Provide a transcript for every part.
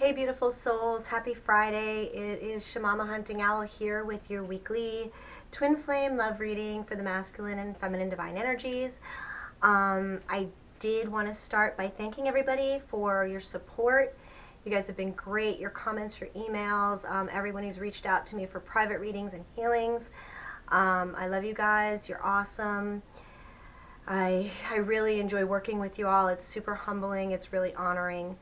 Hey beautiful souls, happy Friday. It is Shamama Hunting Owl here with your weekly twin flame love reading for the masculine and feminine divine energies. I did want to start by thanking everybody for your support. You guys have been great, your comments, your emails, everyone who's reached out to me for private readings and healings. I love you guys, you're awesome. I really enjoy working with you all. It's super humbling, it's really honoring.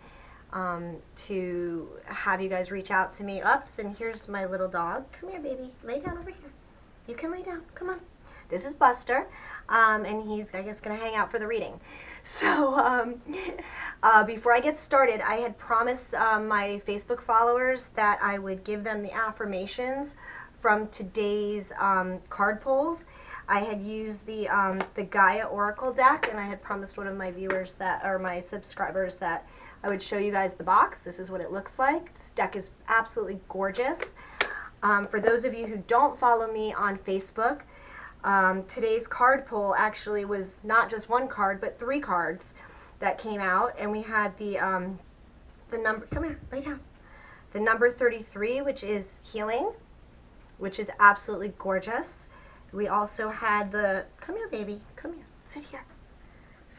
To have you guys reach out to me. Ups, and here's my little dog. Come here, baby. Lay down over here. You can lay down. Come on. This is Buster, and he's, I guess, going to hang out for the reading. So, before I get started, I had promised my Facebook followers that I would give them the affirmations from today's card pulls. I had used the Gaia Oracle deck, and I had promised one of my viewers that, or my subscribers, that I would show you guys the box. This is what it looks like. This deck is absolutely gorgeous. For those of you who don't follow me on Facebook, today's card pull actually was not just one card, but 3 cards that came out, and we had the number, come here, lay down. The number 33, which is healing, which is absolutely gorgeous. We also had the, come here, baby, come here,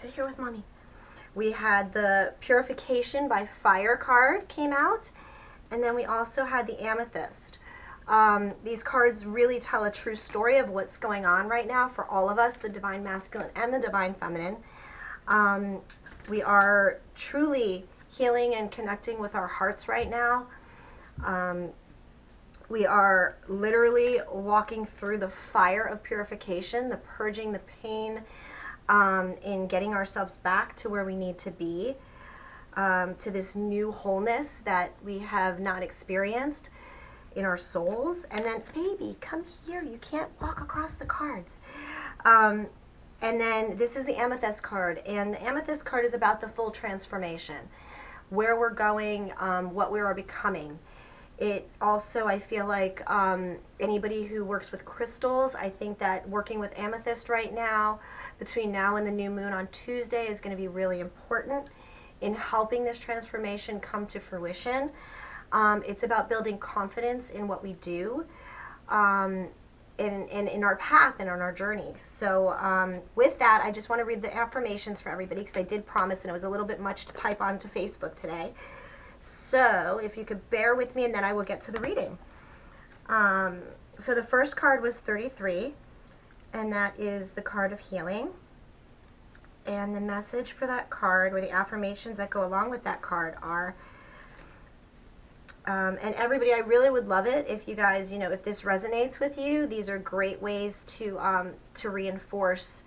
sit here with mommy. We had the Purification by Fire card came out, and then we also had the Amethyst. These cards really tell a true story of what's going on right now for all of us, the Divine Masculine and the Divine Feminine. We are truly healing and connecting with our hearts right now. We are literally walking through the fire of purification, the purging, the pain, in getting ourselves back to where we need to be, to this new wholeness that we have not experienced in our souls. And then, baby, come here. You can't walk across the cards. And then this is the Amethyst card, and the Amethyst card is about the full transformation, where we're going, what we are becoming. It also, I feel like anybody who works with crystals, I think that working with Amethyst right now, between now and the new moon on Tuesday, is going to be really important in helping this transformation come to fruition. It's about building confidence in what we do, in our path and on our journey. So with that, I just want to read the affirmations for everybody, because I did promise, and it was a little bit much to type onto Facebook today. So if you could bear with me, and then I will get to the reading. So the first card was 33, and that is the card of healing. And the message for that card, or the affirmations that go along with that card, are, and everybody, I really would love it if you guys, if this resonates with you, these are great ways to reinforce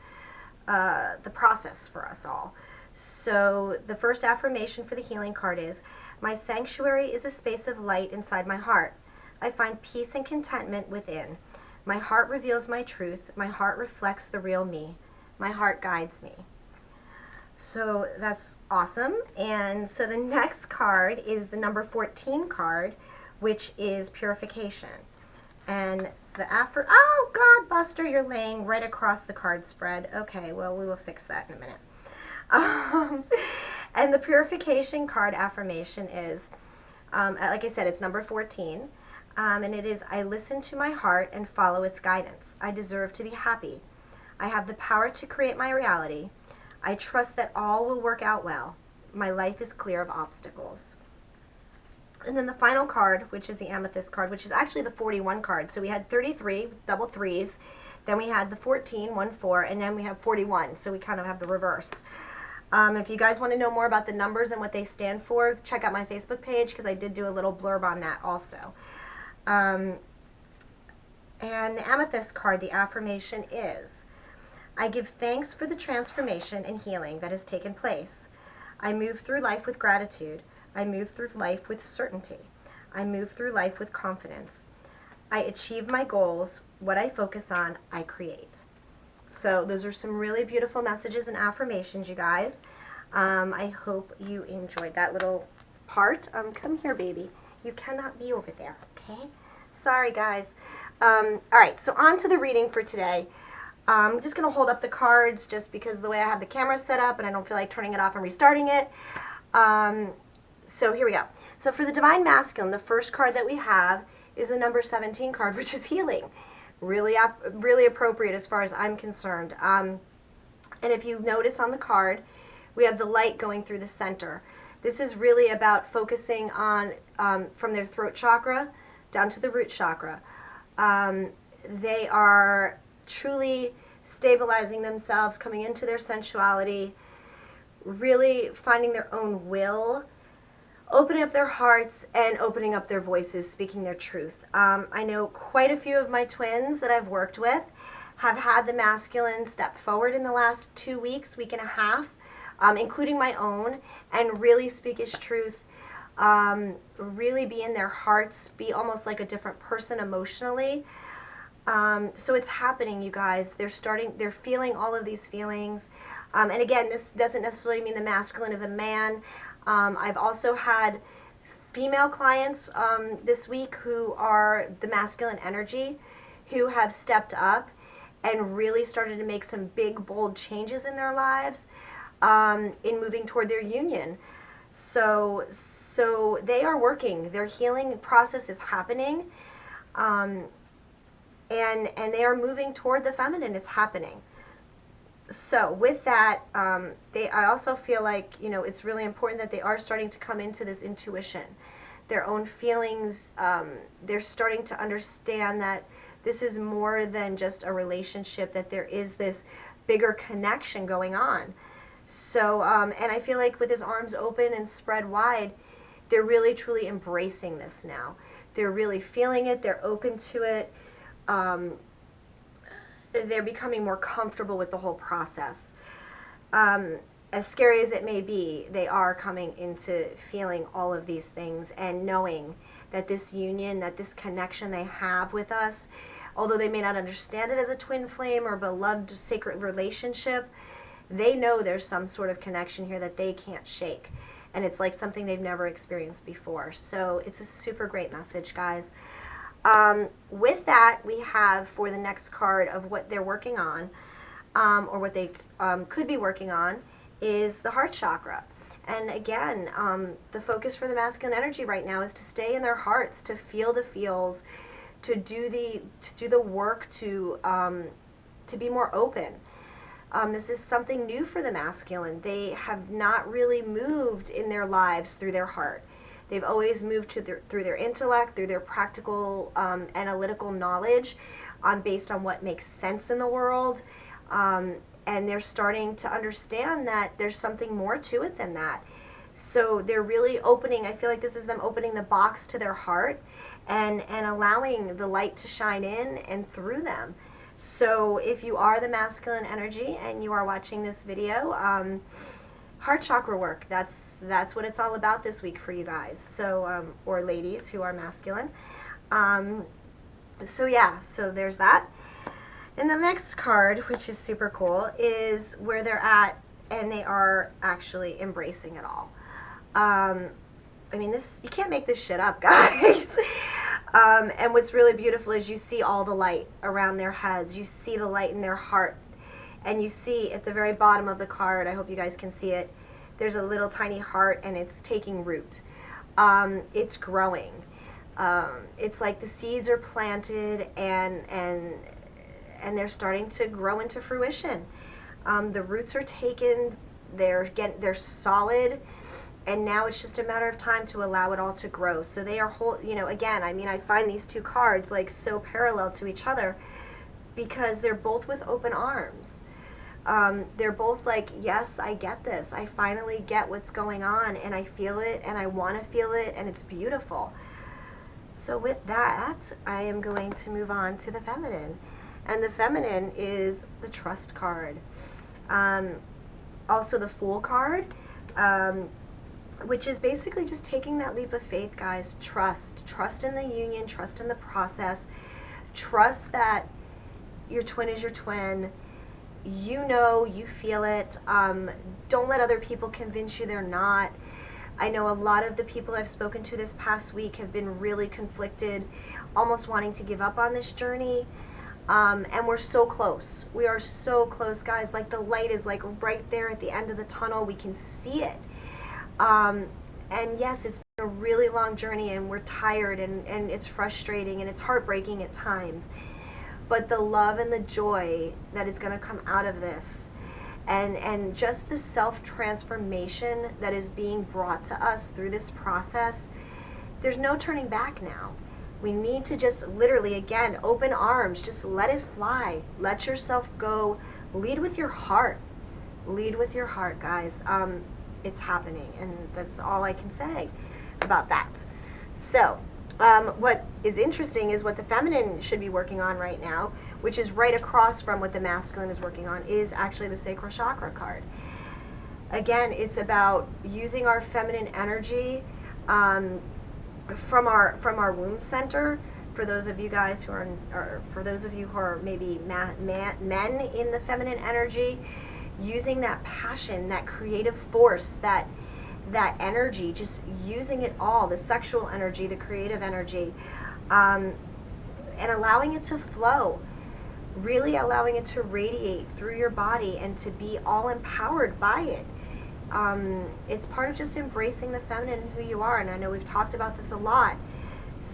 the process for us all. So the first affirmation for the healing card is, my sanctuary is a space of light inside my heart. I find peace and contentment within. My heart reveals my truth. My heart reflects the real me. My heart guides me. So that's awesome. And so the next card is the number 14 card, which is purification. And the oh God, Buster, you're laying right across the card spread. Okay, well, we will fix that in a minute. And the purification card affirmation is, like I said, it's number 14. And it is, I listen to my heart and follow its guidance. I deserve to be happy. I have the power to create my reality. I trust that all will work out well. My life is clear of obstacles. And then the final card, which is the Amethyst card, which is actually the 41 card. So we had 33, double threes. Then we had the 14, 1, 4, and then we have 41. So we kind of have the reverse. If you guys want to know more about the numbers and what they stand for, check out my Facebook page, because I did do a little blurb on that also. And the Amethyst card, the affirmation is, I give thanks for the transformation and healing that has taken place. I move through life with gratitude. I move through life with certainty. I move through life with confidence. I achieve my goals. What I focus on, I create. So those are some really beautiful messages and affirmations, you guys. I hope you enjoyed that little part. Come here, baby. You cannot be over there, okay? Sorry, guys. All right, so on to the reading for today. I'm just going to hold up the cards just because of the way I have the camera set up, and I don't feel like turning it off and restarting it. So here we go. So for the Divine Masculine, the first card that we have is the number 17 card, which is healing. Really appropriate as far as I'm concerned. And if you notice on the card, we have the light going through the center. This is really about focusing on from their throat chakra down to the root chakra. They are truly stabilizing themselves, coming into their sensuality, really finding their own will, opening up their hearts and opening up their voices, speaking their truth. I know quite a few of my twins that I've worked with have had the masculine step forward in the last 2 weeks, week and a half, including my own, and really speak his truth, really be in their hearts, be almost like a different person emotionally. So it's happening, you guys. They're feeling all of these feelings. And again, this doesn't necessarily mean the masculine is a man. I've also had female clients this week who are the masculine energy, who have stepped up and really started to make some big, bold changes in their lives in moving toward their union. So they are working. Their healing process is happening, and they are moving toward the feminine. It's happening. So with that, I also feel like, it's really important that they are starting to come into this intuition, their own feelings. They're starting to understand that this is more than just a relationship, that there is this bigger connection going on. So, and I feel like with his arms open and spread wide, they're really truly embracing this now. They're really feeling it. They're open to it. They're becoming more comfortable with the whole process. As scary as it may be, they are coming into feeling all of these things and knowing that this union, that this connection they have with us, although they may not understand it as a twin flame or beloved sacred relationship, they know there's some sort of connection here that they can't shake. And it's like something they've never experienced before. So it's a super great message, guys. With that, we have for the next card of what they're working on, or what they could be working on, is the heart chakra. And again, the focus for the masculine energy right now is to stay in their hearts, to feel the feels, to do the work, to be more open. This is something new for the masculine. They have not really moved in their lives through their heart. They've always moved through their intellect, through their practical, analytical knowledge, based on what makes sense in the world. And they're starting to understand that there's something more to it than that. So they're really opening, I feel like this is them opening the box to their heart and allowing the light to shine in and through them. So if you are the masculine energy and you are watching this video, heart chakra work, that's what it's all about this week for you guys. So, or ladies who are masculine. So yeah, so there's that. And the next card, which is super cool, is where they're at and they are actually embracing it all. I mean, you can't make this shit up, guys. And what's really beautiful is you see all the light around their heads. You see the light in their heart. And you see at the very bottom of the card, I hope you guys can see it, there's a little tiny heart and it's taking root. It's growing. It's like the seeds are planted and they're starting to grow into fruition. The roots are taken, they're solid, and now it's just a matter of time to allow it all to grow. So they are again, I mean, I find these two cards like so parallel to each other because they're both with open arms. They're both like, yes, I get this. I finally get what's going on, and I feel it, and I want to feel it, and it's beautiful. So with that, I am going to move on to the feminine. And the feminine is the trust card. Also the Fool card, which is basically just taking that leap of faith, guys. Trust in the union, trust in the process, trust that your twin is your twin. You feel it. Don't let other people convince you they're not. I know a lot of the people I've spoken to this past week have been really conflicted, almost wanting to give up on this journey. And we're so close. We are so close, guys. Like the light is like right there at the end of the tunnel. We can see it. And yes, it's a really long journey and we're tired and it's frustrating and it's heartbreaking at times. But the love and the joy that is going to come out of this, and just the self-transformation that is being brought to us through this process, there's no turning back now. We need to just literally, again, open arms, just let it fly. Let yourself go. Lead with your heart. Lead with your heart, guys. It's happening, and that's all I can say about that. So, what is interesting is what the feminine should be working on right now, which is right across from what the masculine is working on, is actually the sacral chakra card. Again, it's about using our feminine energy from our womb center. For those of you guys who are, or for those of you who are maybe men in the feminine energy, using that passion, that creative force, that energy, just using it all, the sexual energy, the creative energy, and allowing it to flow, really allowing it to radiate through your body and to be all empowered by it. It's part of just embracing the feminine and who you are, and I know we've talked about this a lot.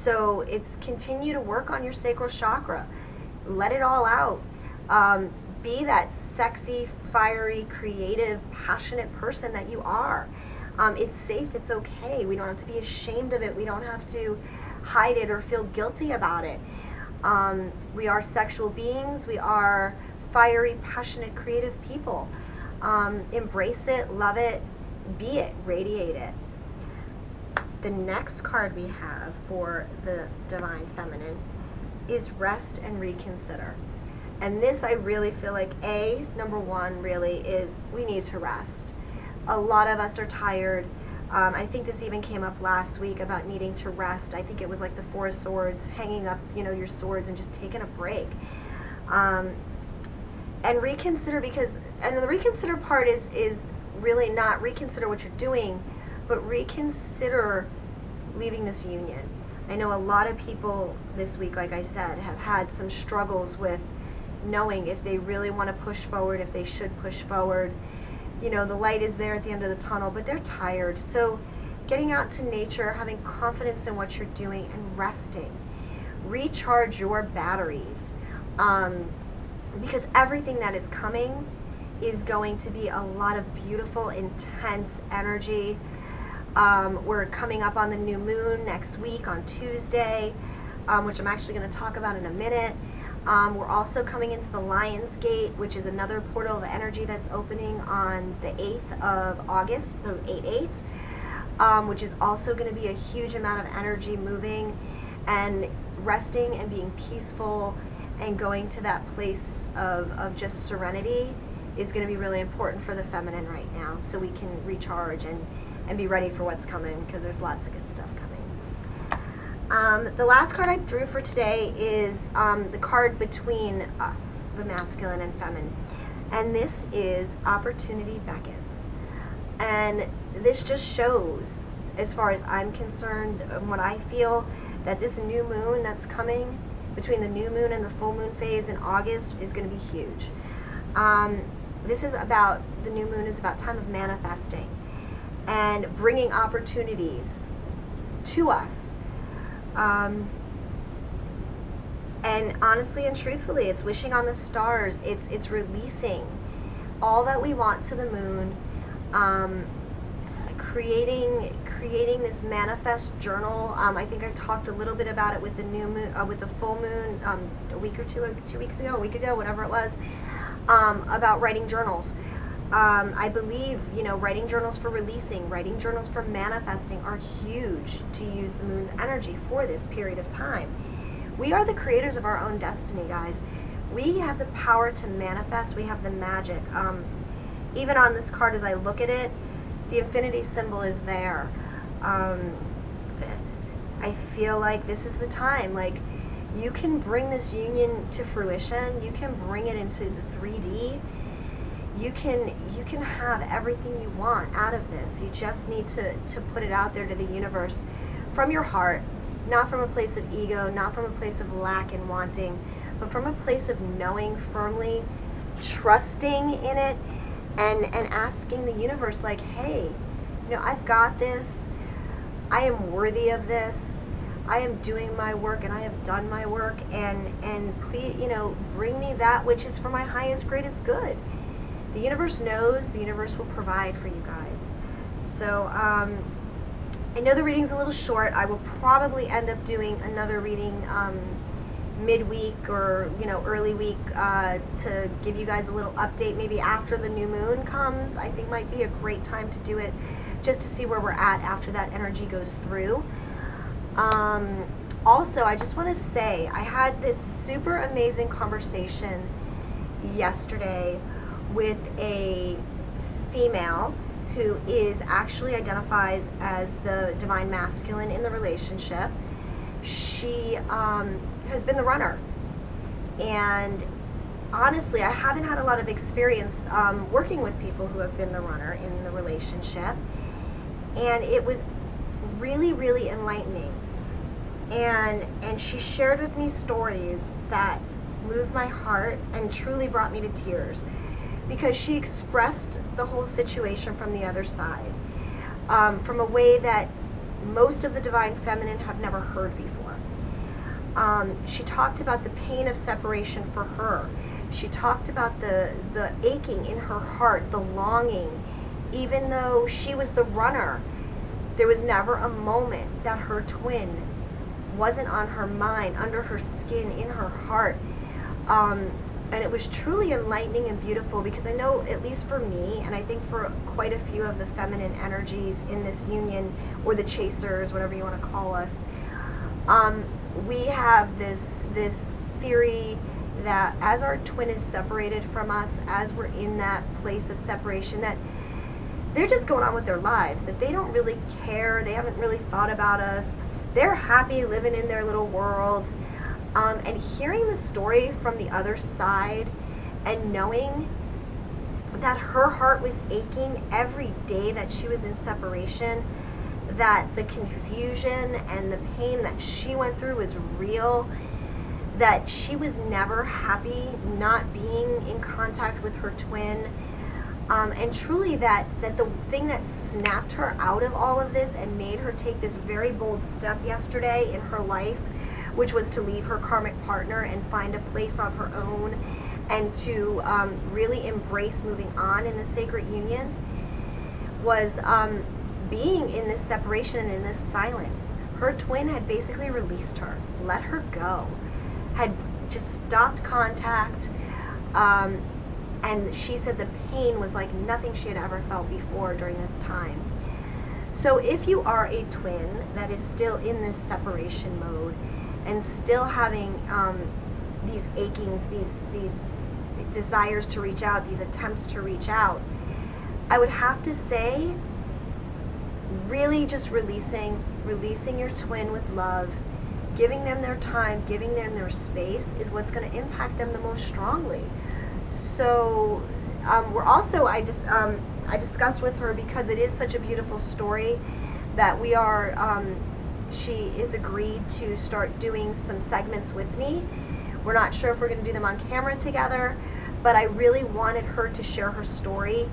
So it's continue to work on your sacral chakra. Let it all out. Be that sexy, fiery, creative, passionate person that you are. It's safe, it's okay. We don't have to be ashamed of it. We don't have to hide it or feel guilty about it. We are sexual beings. We are fiery, passionate, creative people. Embrace it, love it, be it, radiate it. The next card we have for the Divine Feminine is Rest and Reconsider. And this, I really feel like, number one really is we need to rest. A lot of us are tired. I think this even came up last week about needing to rest. I think it was like the Four of Swords, hanging up, your swords and just taking a break. And reconsider, and the reconsider part is really not reconsider what you're doing, but reconsider leaving this union. I know a lot of people this week, like I said, have had some struggles with knowing if they really want to push forward, if they should push forward. The light is there at the end of the tunnel, but they're tired. So getting out to nature, having confidence in what you're doing, and resting. Recharge your batteries. Because everything that is coming is going to be a lot of beautiful, intense energy. We're coming up on the new moon next week on Tuesday, which I'm actually going to talk about in a minute. We're also coming into the Lion's Gate, which is another portal of energy that's opening on the 8th of August, the 8/8, which is also going to be a huge amount of energy moving and resting and being peaceful and going to that place of just serenity is going to be really important for the feminine right now, so we can recharge and be ready for what's coming, because there's lots of good stuff coming. The last card I drew for today is the card between us, the masculine and feminine, and this is Opportunity Beckons. And this just shows, as far as I'm concerned, what I feel, that this new moon that's coming between the new moon and the full moon phase in August is going to be huge. This is about, the new moon is about time of manifesting and bringing opportunities to us. And honestly and truthfully, it's wishing on the stars. It's releasing all that we want to the moon. Creating this manifest journal. I think I talked a little bit about it with the new moon, with the full moon, a week or 2 weeks ago, a week ago, whatever it was, about writing journals. I believe, writing journals for releasing, writing journals for manifesting are huge to use the moon's energy for this period of time. We are the creators of our own destiny, guys. We have the power to manifest. We have the magic. Even on this card, as I look at it, the infinity symbol is there. I feel like this is the time. Like, you can bring this union to fruition. You can bring it into the 3D. You can have everything you want out of this. You just need to put it out there to the universe from your heart, not from a place of ego, not from a place of lack and wanting, but from a place of knowing firmly, trusting in it, and asking the universe, like, hey, I've got this. I am worthy of this. I am doing my work and I have done my work, and please, bring me that which is for my highest, greatest good. The universe knows, the universe will provide for you guys. So, I know the reading's a little short. I will probably end up doing another reading midweek or early week to give you guys a little update. Maybe after the new moon comes, I think might be a great time to do it, just to see where we're at after that energy goes through. Also, I just want to say I had this super amazing conversation yesterday with a female who actually identifies as the divine masculine in the relationship. She has been the runner, and honestly, I haven't had a lot of experience working with people who have been the runner in the relationship, and it was really, really enlightening. And she shared with me stories that moved my heart and truly brought me to tears, because she expressed the whole situation from the other side, from a way that most of the divine feminine have never heard before. She talked about the pain of separation for her. She talked about the aching in her heart, the longing. Even though she was the runner, there was never a moment that her twin wasn't on her mind, under her skin, in her heart. And it was truly enlightening and beautiful, because I know, at least for me, and I think for quite a few of the feminine energies in this union, or the chasers, whatever you want to call us, we have this theory that as our twin is separated from us, as we're in that place of separation, that they're just going on with their lives, that they don't really care, they haven't really thought about us, they're happy living in their little world. And hearing the story from the other side, and knowing that her heart was aching every day that she was in separation, that the confusion and the pain that she went through was real, that she was never happy not being in contact with her twin, and truly that the thing that snapped her out of all of this and made her take this very bold step yesterday in her life, which was to leave her karmic partner and find a place of her own, and to really embrace moving on in the sacred union, was being in this separation and in this silence. Her twin had basically released her, let her go, had just stopped contact, and she said the pain was like nothing she had ever felt before during this time. So if you are a twin that is still in this separation mode, and still having these achings, these desires to reach out, these attempts to reach out, I would have to say, really just releasing your twin with love, giving them their time, giving them their space, is what's going to impact them the most strongly. So we're also, I discussed with her, because it is such a beautiful story, that we are, she is agreed to start doing some segments with me. We're not sure if we're going to do them on camera together, but I really wanted her to share her story.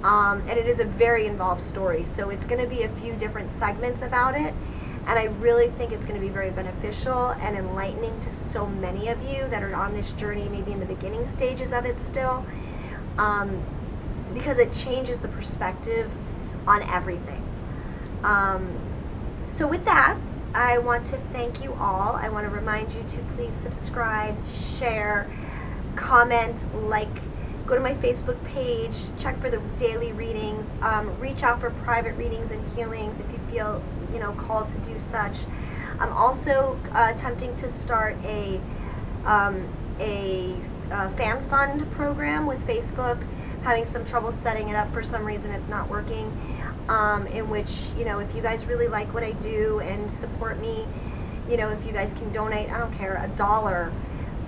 And it is a very involved story, so it's going to be a few different segments about it, and I really think it's going to be very beneficial and enlightening to so many of you that are on this journey, maybe in the beginning stages of it still, because it changes the perspective on everything. So with that, I want to thank you all. I want to remind you to please subscribe, share, comment, like, go to my Facebook page, check for the daily readings, reach out for private readings and healings if you feel, called to do such. I'm also attempting to start a fan fund program with Facebook, having some trouble setting it up. For some reason it's not working, in which, if you guys really like what I do and support me, if you guys can donate, I don't care, $1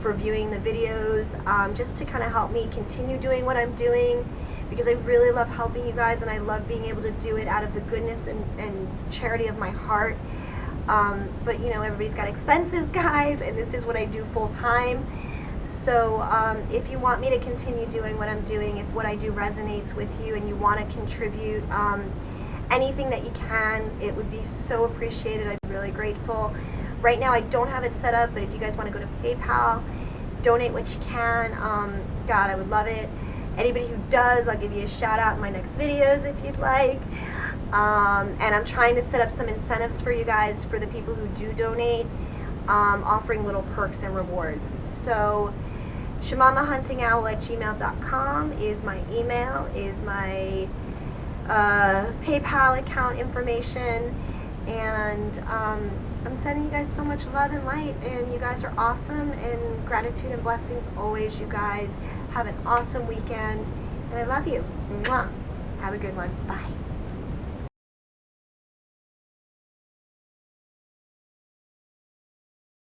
for viewing the videos, just to kind of help me continue doing what I'm doing, because I really love helping you guys, and I love being able to do it out of the goodness and charity of my heart. But everybody's got expenses, guys, and this is what I do full time. So if you want me to continue doing what I'm doing, if what I do resonates with you and you want to contribute, anything that you can. It would be so appreciated. I'd be really grateful. Right now I don't have it set up, but if you guys want to go to PayPal, donate what you can. God, I would love it. Anybody who does, I'll give you a shout out in my next videos if you'd like. And I'm trying to set up some incentives for you guys, for the people who do donate, offering little perks and rewards. So ShamanTheHuntingOwl@gmail.com is my email, is my PayPal account information, and I'm sending you guys so much love and light, and you guys are awesome, and gratitude and blessings always. You guys have an awesome weekend, and I love you. Mwah. Have a good one. Bye.